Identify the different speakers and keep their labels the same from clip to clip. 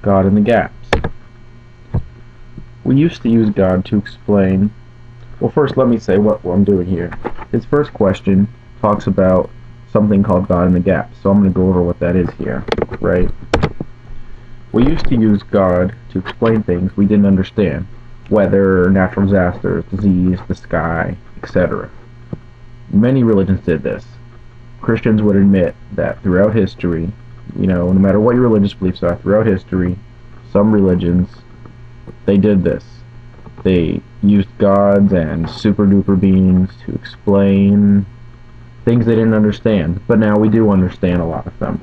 Speaker 1: God in the gaps. We used to use God to explain. Well, first let me say what I'm doing here. His first question talks about something called God in the gaps, so I'm going to go over what that is here, right? We used to use God to explain things we didn't understand. Weather, natural disasters, disease, the sky, etc. Many religions did this. Christians would admit that throughout history, no matter what your religious beliefs are, throughout history, some religions, they did this. They used gods and super-duper beings to explain things they didn't understand, but now we do understand a lot of them.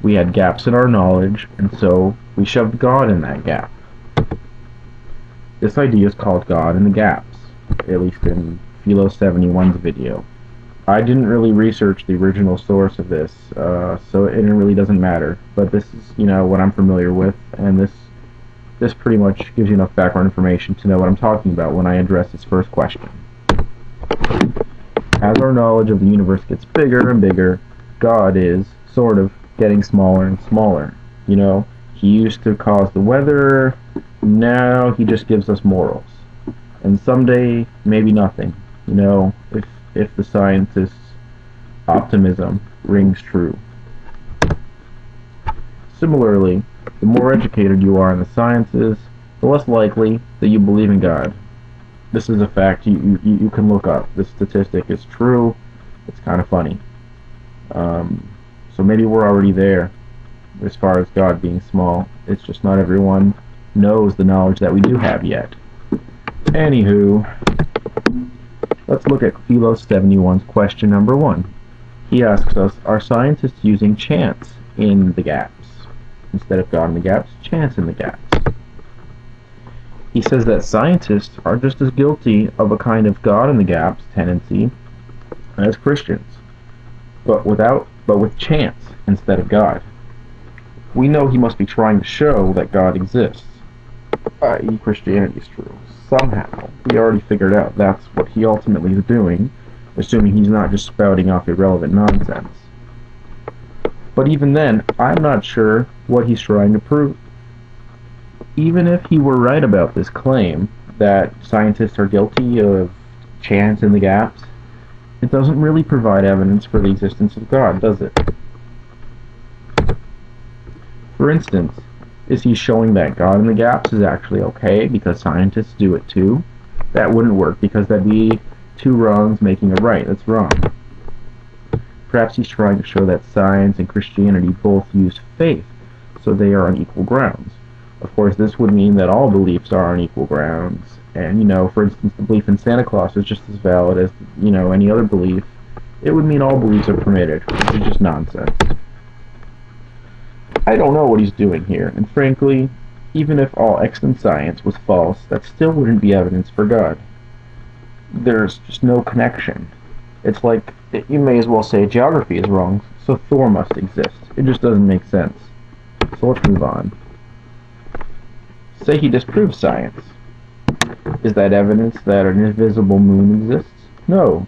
Speaker 1: We had gaps in our knowledge, and so we shoved God in that gap. This idea is called God in the gaps, at least in Philos71's video. I didn't really research the original source of this, so it really doesn't matter. But this is, what I'm familiar with, and this pretty much gives you enough background information to know what I'm talking about when I address this first question. As our knowledge of the universe gets bigger and bigger, God is, sort of, getting smaller and smaller. He used to cause the weather, now he just gives us morals. And someday, maybe nothing, if the scientist's optimism rings true. Similarly, the more educated you are in the sciences, the less likely that you believe in God. This is a fact you can look up. This statistic is true. It's kind of funny. So maybe we're already there as far as God being small. It's just not everyone knows the knowledge that we do have yet. Anywho, let's look at Philos71's question number 1. He asks us, are scientists using chance in the gaps? Instead of God in the gaps, chance in the gaps. He says that scientists are just as guilty of a kind of God in the gaps tendency as Christians, but with chance instead of God. We know he must be trying to show that God exists, i.e. Christianity is true. Somehow, we already figured out that's what he ultimately is doing, assuming he's not just spouting off irrelevant nonsense. But even then, I'm not sure what he's trying to prove. Even if he were right about this claim that scientists are guilty of chance in the gaps, it doesn't really provide evidence for the existence of God, does it? For instance, is he showing that God in the gaps is actually okay because scientists do it too? That wouldn't work because that'd be two wrongs making a right. That's wrong. Perhaps he's trying to show that science and Christianity both use faith, so they are on equal grounds. Of course, this would mean that all beliefs are on equal grounds. And, for instance, the belief in Santa Claus is just as valid as, any other belief. It would mean all beliefs are permitted, which is just nonsense. I don't know what he's doing here, and frankly, even if all extant science was false, that still wouldn't be evidence for God. There's just no connection. It's like, you may as well say geography is wrong, so Thor must exist. It just doesn't make sense. So let's move on. Say he disproves science. Is that evidence that an invisible moon exists? No.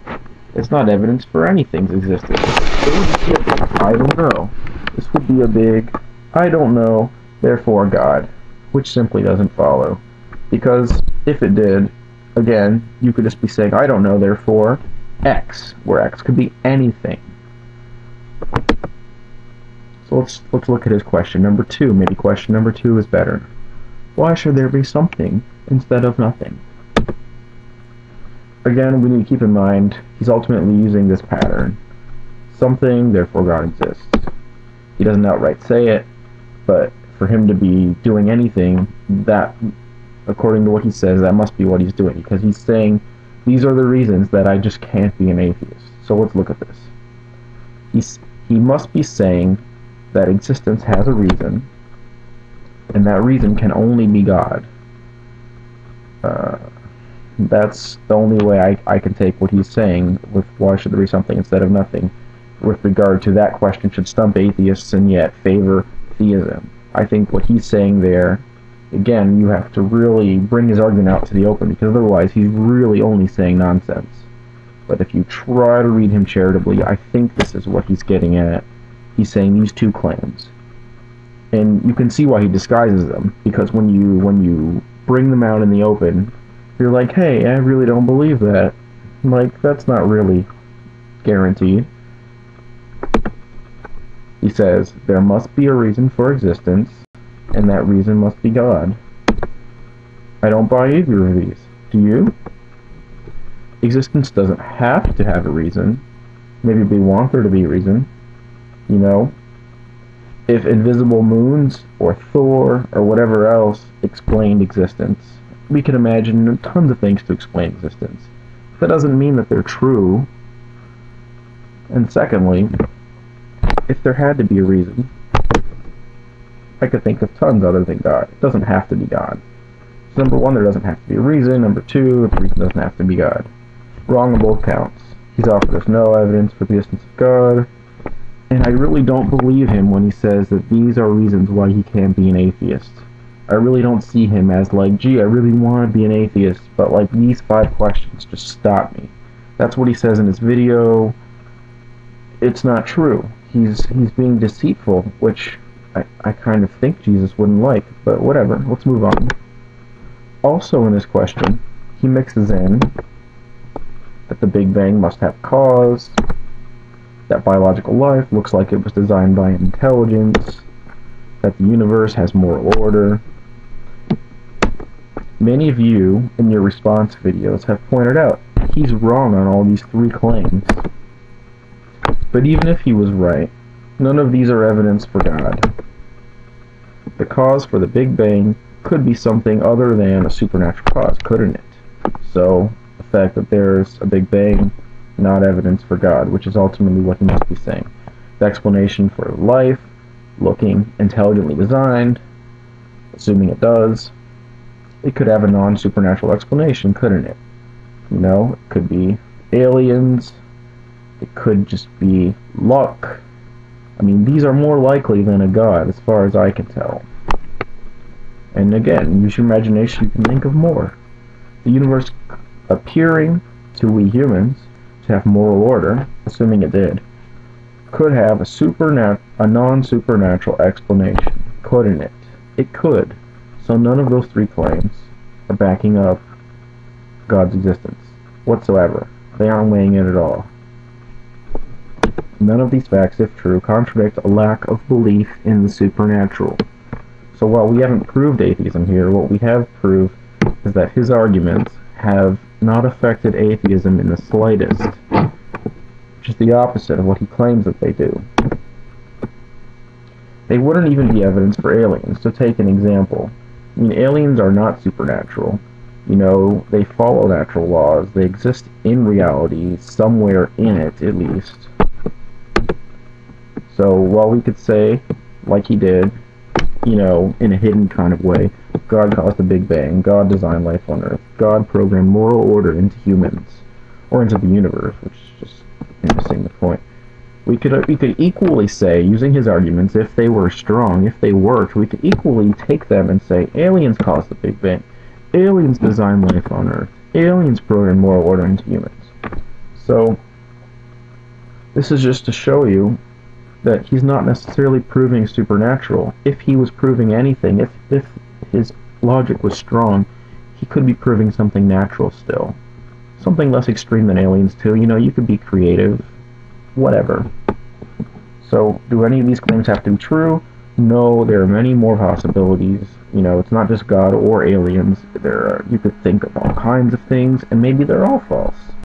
Speaker 1: It's not evidence for anything's existence. It would be a big, I don't know. This would be a big, I don't know, therefore God, which simply doesn't follow. Because if it did, again, you could just be saying, I don't know, therefore X, where X could be anything. So let's look at his question number 2. Maybe question number 2 is better. Why should there be something instead of nothing? Again, we need to keep in mind, he's ultimately using this pattern. Something, therefore God exists. He doesn't outright say it, but for him to be doing anything, that, according to what he says, that must be what he's doing, because he's saying, these are the reasons that I just can't be an atheist. So let's look at this. He must be saying that existence has a reason, and that reason can only be God. That's the only way I can take what he's saying with why should there be something instead of nothing with regard to that question, should stump atheists and yet favor theism. I think what he's saying there, again, you have to really bring his argument out to the open, because otherwise he's really only saying nonsense. But if you try to read him charitably, I think this is what he's getting at. He's saying these two claims. And you can see why he disguises them, because when you bring them out in the open, you're like, hey, I really don't believe that. Like, that's not really guaranteed. He says, there must be a reason for existence, and that reason must be God. I don't buy either of these. Do you? Existence doesn't have to have a reason. Maybe we want there to be a reason. You know? If invisible moons, or Thor, or whatever else explained existence, we can imagine tons of things to explain existence. That doesn't mean that they're true. And secondly, if there had to be a reason, I could think of tons other than God. It doesn't have to be God. So number one, there doesn't have to be a reason. Number two, the reason doesn't have to be God. Wrong on both counts. He's offered us no evidence for the existence of God. And I really don't believe him when he says that these are reasons why he can't be an atheist. I really don't see him as like, gee, I really want to be an atheist, but like these 5 questions just stop me. That's what he says in his video. It's not true. He's being deceitful, which I kind of think Jesus wouldn't like, but whatever, let's move on. Also in this question, he mixes in that the Big Bang must have cause, that biological life looks like it was designed by intelligence, that the universe has moral order. Many of you, in your response videos, have pointed out he's wrong on all these 3 claims. But even if he was right, none of these are evidence for God. The cause for the Big Bang could be something other than a supernatural cause, couldn't it? So, the fact that there's a Big Bang, not evidence for God, which is ultimately what he must be saying. The explanation for life, looking intelligently designed, assuming it does, it could have a non-supernatural explanation, couldn't it? You know, it could be aliens, it could just be luck. I mean, these are more likely than a God, as far as I can tell. And again, use your imagination, you can think of more. The universe appearing to we humans to have moral order, assuming it did, could have a non-supernatural explanation, couldn't it? It could. So none of those 3 claims are backing up God's existence whatsoever. They aren't weighing it at all. None of these facts, if true, contradict a lack of belief in the supernatural. So while we haven't proved atheism here, what we have proved is that his arguments have not affected atheism in the slightest, which is the opposite of what he claims that they do. They wouldn't even be evidence for aliens. To take an example, I mean, aliens are not supernatural. You know, they follow natural laws. They exist in reality, somewhere in it, at least. So while we could say, like he did, you know, in a hidden kind of way, God caused the Big Bang, God designed life on Earth, God programmed moral order into humans, or into the universe, which is just missing the point. We could equally say, using his arguments, if they were strong, if they worked, we could equally take them and say, aliens caused the Big Bang, aliens designed life on Earth, aliens programmed moral order into humans. So, this is just to show you that he's not necessarily proving supernatural. If he was proving anything, if his logic was strong, he could be proving something natural still. Something less extreme than aliens too. You know, you could be creative, whatever. So, do any of these claims have to be true? No, there are many more possibilities. You know, it's not just God or aliens. You could think of all kinds of things, and maybe they're all false.